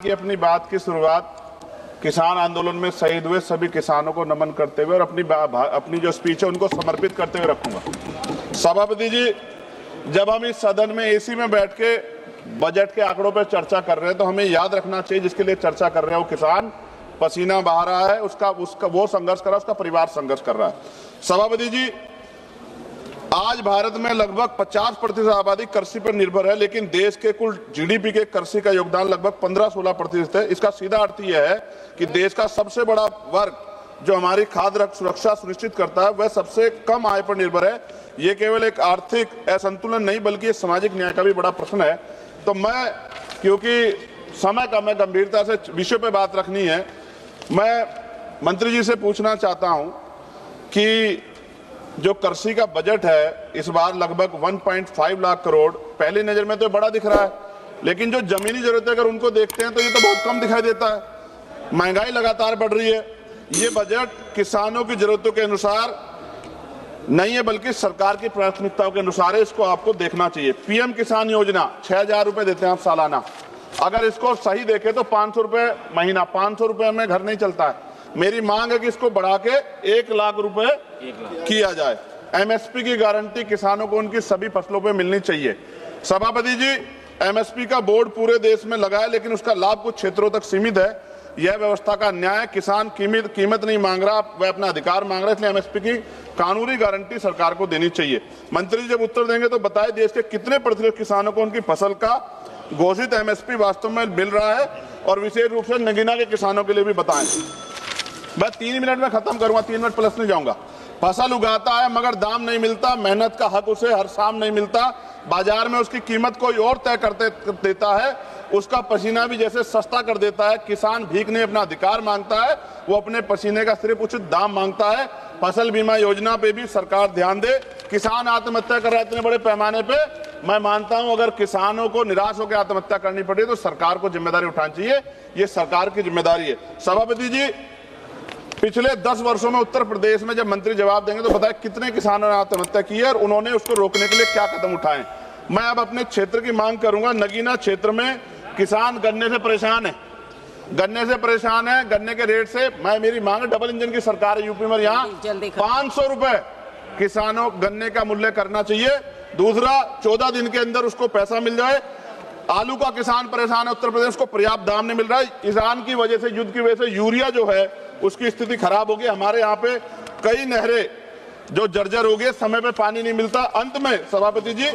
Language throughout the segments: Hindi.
कि अपनी बात की शुरुआत किसान आंदोलन में शहीद हुए सभी किसानों को नमन करते हुए और अपनी जो स्पीच है उनको समर्पित करते हुए रखूंगा। सभापति जी, जब हम इस सदन में एसी में बैठ के बजट के आंकड़ों पर चर्चा कर रहे हैं तो हमें याद रखना चाहिए जिसके लिए चर्चा कर रहे हैं वो किसान पसीना बहा रहा है, उसका वो संघर्ष कर रहा है, उसका परिवार संघर्ष कर रहा है। सभापति जी, आज भारत में लगभग 50% आबादी कृषि पर निर्भर है, लेकिन देश के कुल जीडीपी के कृषि का योगदान लगभग 15-16% है। इसका सीधा अर्थ यह है कि देश का सबसे बड़ा वर्ग जो हमारी खाद्य सुरक्षा सुनिश्चित करता है वह सबसे कम आय पर निर्भर है। ये केवल एक आर्थिक असंतुलन नहीं बल्कि सामाजिक न्याय का भी बड़ा प्रश्न है। तो मैं, क्योंकि समय कम है, गंभीरता से विषय पे बात रखनी है, मैं मंत्री जी से पूछना चाहता हूं कि जो कृषि का बजट है इस बार लगभग 1.5 लाख करोड़, पहली नजर में तो बड़ा दिख रहा है, लेकिन जो जमीनी जरूरतें अगर उनको देखते हैं तो ये तो बहुत कम दिखाई देता है। महंगाई लगातार बढ़ रही है। ये बजट किसानों की जरूरतों के अनुसार नहीं है बल्कि सरकार की प्राथमिकताओं के अनुसार है। इसको आपको देखना चाहिए। पीएम किसान योजना 6,000 रुपए देते हैं आप सालाना। अगर इसको सही देखें तो 500 रुपए महीना, 500 रुपए में घर नहीं चलता है। मेरी मांग है कि इसको बढ़ा के 1 लाख रुपए किया जाए। एमएसपी की गारंटी किसानों को उनकी सभी फसलों पे मिलनी चाहिए। सभापति जी, एमएसपी का बोर्ड पूरे देश में लगा है, लेकिन उसका लाभ कुछ क्षेत्रों तक सीमित है। यह व्यवस्था का अन्याय। किसान कीमत नहीं मांग रहा, वह अपना अधिकार मांग रहा है, इसलिए एमएसपी की कानूनी गारंटी सरकार को देनी चाहिए। मंत्री जी जब उत्तर देंगे तो बताएं देश के कितने प्रतिशत किसानों को उनकी फसल का घोषित एमएसपी वास्तव में मिल रहा है, और विशेष रूप से नगीना के किसानों के लिए भी बताएं। मैं 3 मिनट में खत्म करूंगा, 3 मिनट प्लस नहीं जाऊंगा। फसल उगाता है मगर दाम नहीं मिलता, मेहनत का हक उसे हर शाम नहीं मिलता, बाजार में उसकी कीमत कोई और तय कर देता है, उसका पसीना भी जैसे सस्ता कर देता है। किसान भीख नहीं अपना अधिकार मांगता है, वो अपने पसीने का सिर्फ उचित दाम मांगता है। फसल बीमा योजना पे भी सरकार ध्यान दे। किसान आत्महत्या कर रहे हैं इतने बड़े पैमाने पे। मैं मानता हूं अगर किसानों को निराश होकर आत्महत्या करनी पड़े तो सरकार को जिम्मेदारी उठानी चाहिए। ये सरकार की जिम्मेदारी है। सभापति जी, पिछले 10 वर्षों में उत्तर प्रदेश में जब मंत्री जवाब देंगे तो बताएं कितने किसानों ने आत्महत्या की है और उन्होंने उसको रोकने के लिए क्या कदम उठाए। मैं अब अपने क्षेत्र की मांग करूंगा। नगीना क्षेत्र में किसान गन्ने से परेशान है, गन्ने के रेट से। मेरी मांग है, डबल इंजन की सरकार है यूपी में, यहाँ 500 रुपए किसानों गन्ने का मूल्य करना चाहिए। दूसरा, 14 दिन के अंदर उसको पैसा मिल जाए। आलू का किसान परेशान है, उत्तर प्रदेश को पर्याप्त दाम नहीं मिल रहा है। ईरान की वजह से, युद्ध की वजह से यूरिया जो है उसकी स्थिति खराब होगी। हमारे यहाँ पे कई नहरें जो जर्जर हो गई, समय पे पानी नहीं मिलता। अंत में सभापति जी,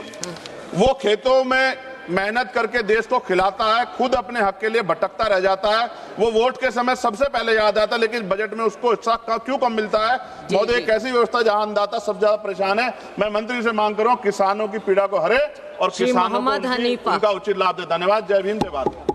वो खेतों में मेहनत करके देश को खिलाता है, खुद अपने हक के लिए भटकता रह जाता है। वो वोट के समय सबसे पहले याद आता है, लेकिन बजट में उसको हिस्सा क्यों कम मिलता है? महोदय, एक ऐसी व्यवस्था जहां अन्नदाता सबसे ज्यादा परेशान है। मैं मंत्री से मांग कर रहा हूं किसानों की पीड़ा को हरे और किसानों को उनका उचित लाभ दे। धन्यवाद। जय भीम, जय भारत।